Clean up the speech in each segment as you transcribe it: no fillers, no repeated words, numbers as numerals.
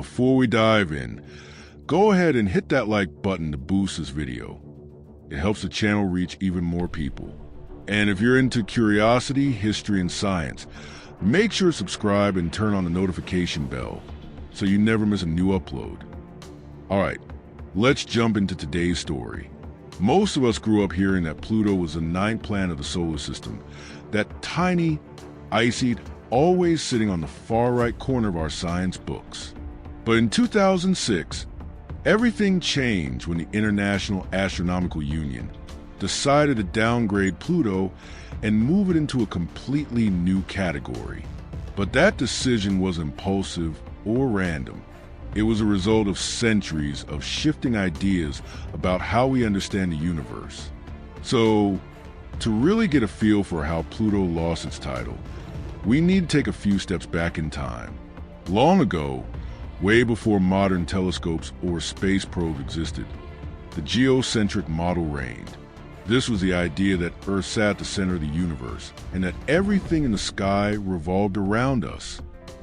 before we dive in, go ahead and hit that like button to boost this video. It helps the channel reach even more people. And if you're into curiosity, history, and science, make sure to subscribe and turn on the notification bell so you never miss a new upload. Alright, let's jump into today's story. Most of us grew up hearing that Pluto was the ninth planet of the solar system, that tiny, icy, always sitting on the far right corner of our science books. But in 2006, everything changed when the International Astronomical Union decided to downgrade Pluto and move it into a completely new category. But that decision wasn't impulsive or random. It was a result of centuries of shifting ideas about how we understand the universe. So, to really get a feel for how Pluto lost its title, we need to take a few steps back in time. Long ago, way before modern telescopes or space probes existed, the geocentric model reigned. This was the idea that Earth sat at the center of the universe and that everything in the sky revolved around us.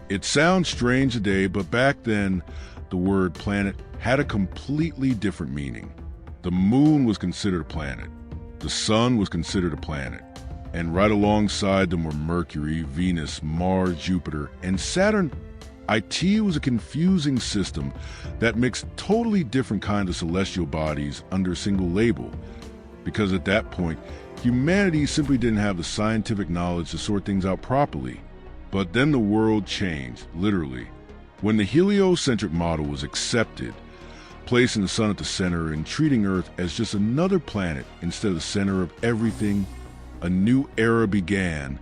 It sounds strange today, but back then, the word planet had a completely different meaning. The moon was considered a planet. The sun was considered a planet. And right alongside them were Mercury, Venus, Mars, Jupiter, and Saturn. IT was a confusing system that mixed totally different kinds of celestial bodies under a single label, because at that point, humanity simply didn't have the scientific knowledge to sort things out properly. But then the world changed, literally. When the heliocentric model was accepted, placing the sun at the center and treating Earth as just another planet instead of the center of everything, a new era began,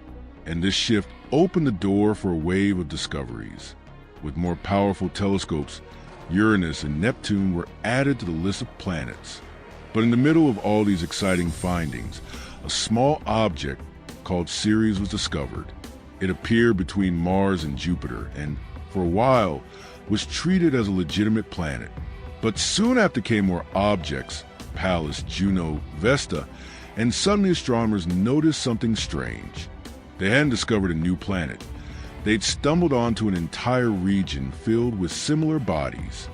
and this shift opened the door for a wave of discoveries. With more powerful telescopes, Uranus and Neptune were added to the list of planets. But in the middle of all these exciting findings, a small object called Ceres was discovered. It appeared between Mars and Jupiter and, for a while, was treated as a legitimate planet. But soon after came more objects, Pallas, Juno, Vesta, and suddenly astronomers noticed something strange. They hadn't discovered a new planet. They'd stumbled onto an entire region filled with similar bodies.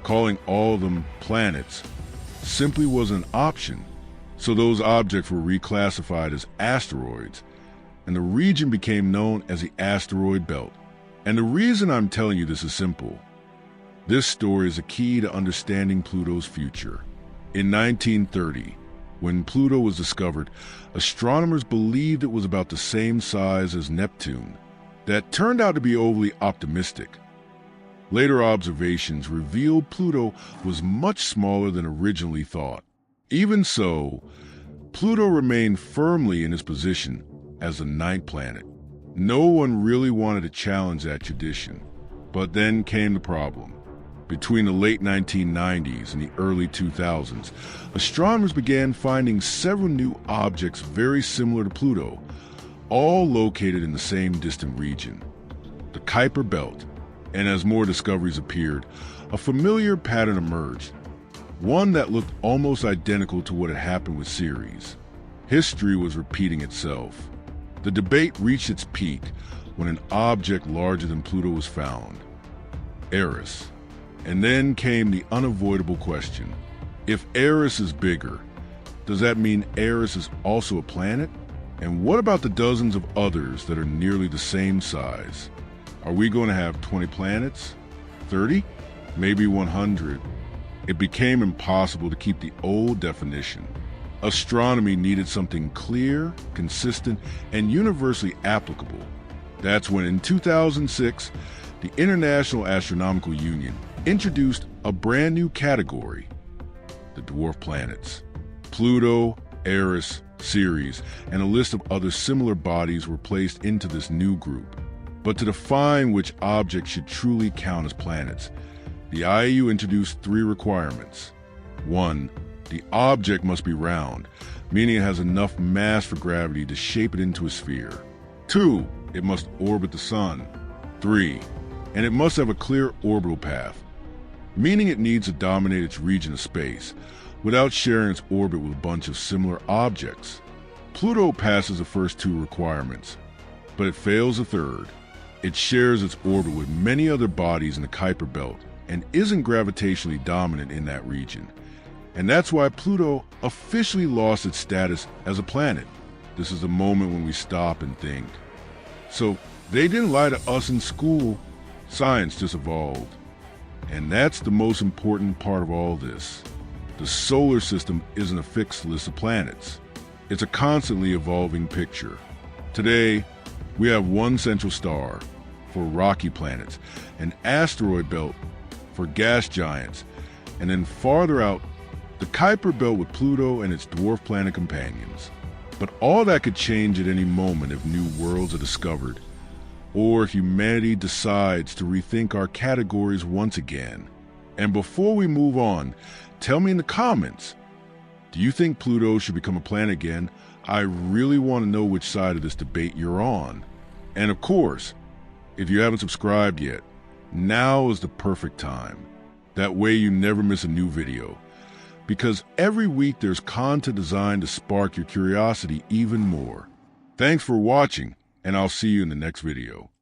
Calling all of them planets simply wasn't an option, so those objects were reclassified as asteroids, and the region became known as the asteroid belt. And the reason I'm telling you this is simple. This story is a key to understanding Pluto's future. In 1930, when Pluto was discovered, astronomers believed it was about the same size as Neptune. That turned out to be overly optimistic. Later observations revealed Pluto was much smaller than originally thought. Even so, Pluto remained firmly in its position as the ninth planet. No one really wanted to challenge that tradition. But then came the problem. Between the late 1990s and the early 2000s, astronomers began finding several new objects very similar to Pluto, all located in the same distant region, the Kuiper Belt. And as more discoveries appeared, a familiar pattern emerged, one that looked almost identical to what had happened with Ceres. History was repeating itself. The debate reached its peak when an object larger than Pluto was found, Eris. And then came the unavoidable question. If Eris is bigger, does that mean Eris is also a planet? And what about the dozens of others that are nearly the same size? Are we going to have 20 planets? 30? Maybe 100? It became impossible to keep the old definition. Astronomy needed something clear, consistent, and universally applicable. That's when, in 2006, the International Astronomical Union introduced a brand new category, the dwarf planets. Pluto, Eris, Ceres, and a list of other similar bodies were placed into this new group. But to define which objects should truly count as planets, the IAU introduced three requirements. 1. The object must be round, meaning it has enough mass for gravity to shape it into a sphere. 2. It must orbit the sun. 3. And it must have a clear orbital path, meaning it needs to dominate its region of space without sharing its orbit with a bunch of similar objects. Pluto passes the first two requirements, but it fails the third. It shares its orbit with many other bodies in the Kuiper Belt, and isn't gravitationally dominant in that region. And that's why Pluto officially lost its status as a planet. This is the moment when we stop and think. So they didn't lie to us in school. Science just evolved. And that's the most important part of all this. The solar system isn't a fixed list of planets. It's a constantly evolving picture. Today, we have one central star for rocky planets, an asteroid belt for gas giants, and then farther out, the Kuiper Belt with Pluto and its dwarf planet companions. But all that could change at any moment if new worlds are discovered, or if humanity decides to rethink our categories once again. And before we move on, tell me in the comments, do you think Pluto should become a planet again? I really want to know which side of this debate you're on. And of course, if you haven't subscribed yet, now is the perfect time. That way you never miss a new video. Because every week there's content designed to spark your curiosity even more. Thanks for watching, and I'll see you in the next video.